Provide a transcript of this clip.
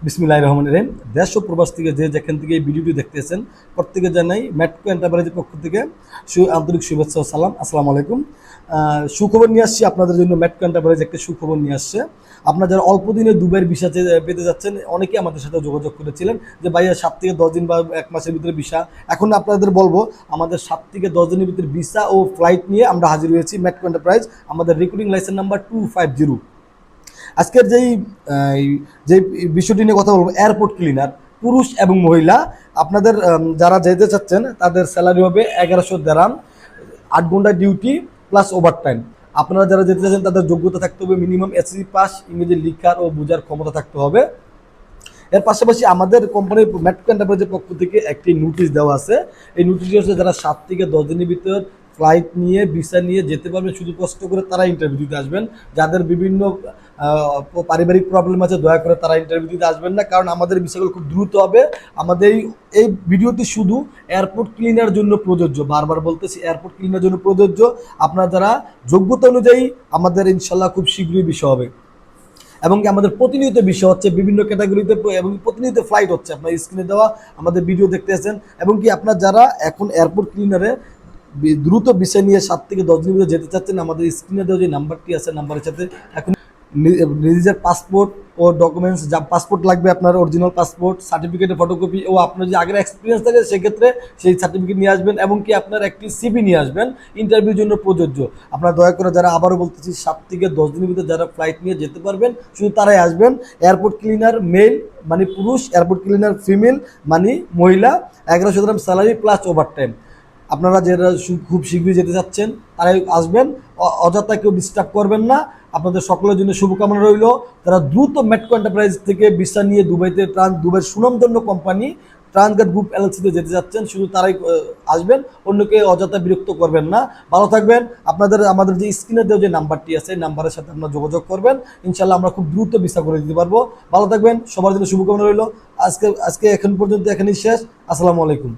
বিসমিল্লাহির রহমানির রহিম। দেশ ও প্রবাস থেকে যে যেখান থেকে এই ভিডিওটি দেখতেছেন প্রত্যেকে জানাই ম্যাটকো এন্টারপ্রাইজের পক্ষ থেকে আন্তরিক শুভেচ্ছা ও সালাম। আসসালামু আলাইকুম। সুখবর নিয়ে আসছি আপনাদের জন্য। ম্যাটকো এন্টারপ্রাইজ একটা সুখবর নিয়ে আসছে। আপনারা যারা অল্প দিনে দুবাইয়ের ভিসা পেতে যাচ্ছেন, অনেকে আমাদের সাথে যোগাযোগ করেছিলেন যে ভাইয়া 7 থেকে 10 দিন বা 1 মাসের ভিতরে ভিসা। এখন আপনাদের বলবো, আমাদের 7 থেকে 10 দিনের ভিতরে ভিসা ও ফ্লাইট নিয়ে আমরা হাজির হয়েছি ম্যাটকো এন্টারপ্রাইজ। আমাদের রিক্রুটিং লাইসেন্স নাম্বার 250। আজকের যে বিষয়টি নিয়ে কথা বলবো, এয়ারপোর্ট ক্লিনার পুরুষ এবং মহিলা। আপনাদের যারা যেতে চাচ্ছেন তাদের স্যালারি হবে 1100 দেরাম, 8 ঘন্টা ডিউটি প্লাস ওভারটাইম। আপনারা যারা যেতে চাচ্ছেন তাদের যোগ্যতা থাকতে হবে মিনিমাম এসএসসি পাস, ইংরেজি লিখার ও বোঝার ক্ষমতা থাকতে হবে। এর পাশাপাশি আমাদের কোম্পানির ম্যাটকো এন্টারপ্রাইজের পক্ষ থেকে একটি নোটিশ দেওয়া আছে। এই নোটিশটি হচ্ছে যারা 7 থেকে 10 দিনের ভিতর ফ্লাইট নিয়ে ভিসা নিয়ে যেতে পারবেন, শুধু কষ্ট করে তারা ইন্টারভিউ দিতে আসবেন। যাদের বিভিন্ন পারিবারিক প্রবলেম আছে দয়া করে তারা ইন্টারভিউ দিতে আসবেন না, কারণ আমাদের ভিসাগুলো খুব দ্রুত হবে। আমাদের এই ভিডিওটি শুধু এয়ারপোর্ট ক্লিনার জন্য প্রযোজ্য, বারবার বলতেছি এয়ারপোর্ট ক্লিনার জন্য প্রযোজ্য। আপনারা যারা যোগ্যতা অনুযায়ী আমাদের ইনশাল্লাহ খুব শীঘ্রই ভিসা হবে। এবং কি আমাদের প্রতিনিয়ত বিষয় হচ্ছে বিভিন্ন ক্যাটাগরিতে, এবং প্রতিনিয়ত ফ্লাইট হচ্ছে। আপনার স্ক্রিনে দেওয়া আমাদের ভিডিও দেখতে আছেন। এবং কি আপনার যারা এখন এয়ারপোর্ট ক্লিনারে দ্রুত বিষয় নিয়ে 7 থেকে 10 দিনের ভিতরে যেতে চাচ্ছেন, আমাদের স্ক্রিনে দেওয়া যে নাম্বারটি আছে, নাম্বারের সাথে এখন নিজের পাসপোর্ট ও ডকুমেন্টস, যা পাসপোর্ট লাগবে আপনার অরিজিনাল পাসপোর্ট, সার্টিফিকেটের ফটোকপি, ও আপনার যে আগের এক্সপিরিয়েন্স থাকে সেক্ষেত্রে সেই সার্টিফিকেট নিয়ে আসবেন। এবং কি আপনার একটি সিভি নিয়ে আসবেন, ইন্টারভিউর জন্য প্রযোজ্য। আপনারা দয়া করে যারা, আবারও বলতেছি, 7 থেকে 10 দিনের ভিতরে যারা ফ্লাইট নিয়ে যেতে পারবেন শুধু তারাই আসবেন। এয়ারপোর্ট ক্লিনার মেল মানে পুরুষ, এয়ারপোর্ট ক্লিনার ফিমেল মানে মহিলা, 1100 স্যালারি প্লাস ওভারটাইম। আপনারা যারা খুব শীঘ্রই যেতে চাচ্ছেন তারাই আসবেন, অযথা কেউ ডিস্টার্ব করবেন না। আপনাদের সকলের জন্য শুভকামনা রইল। তারা দ্রুত ম্যাটকো এন্টারপ্রাইজ থেকে ভিসা নিয়ে দুবাইতে দুবাইয়ের সুনামধন্য কোম্পানি ট্রান্সগার্ড গ্রুপ এলএলসিতে যেতে যাচ্ছেন, শুধু তারাই আসবেন, অন্যকে অযথা বিরক্ত করবেন না। ভালো থাকবেন। আমাদের যে স্ক্রিনে দেওয়া যে নাম্বারটি আছে, এই নাম্বারের সাথে আপনারা যোগাযোগ করবেন। ইনশাল্লাহ আমরা খুব দ্রুত ভিসা করে দিতে পারবো। ভালো থাকবেন, সবার জন্য শুভকামনা রইল। আজকে এখন পর্যন্ত এখানেই শেষ। আসসালামু আলাইকুম।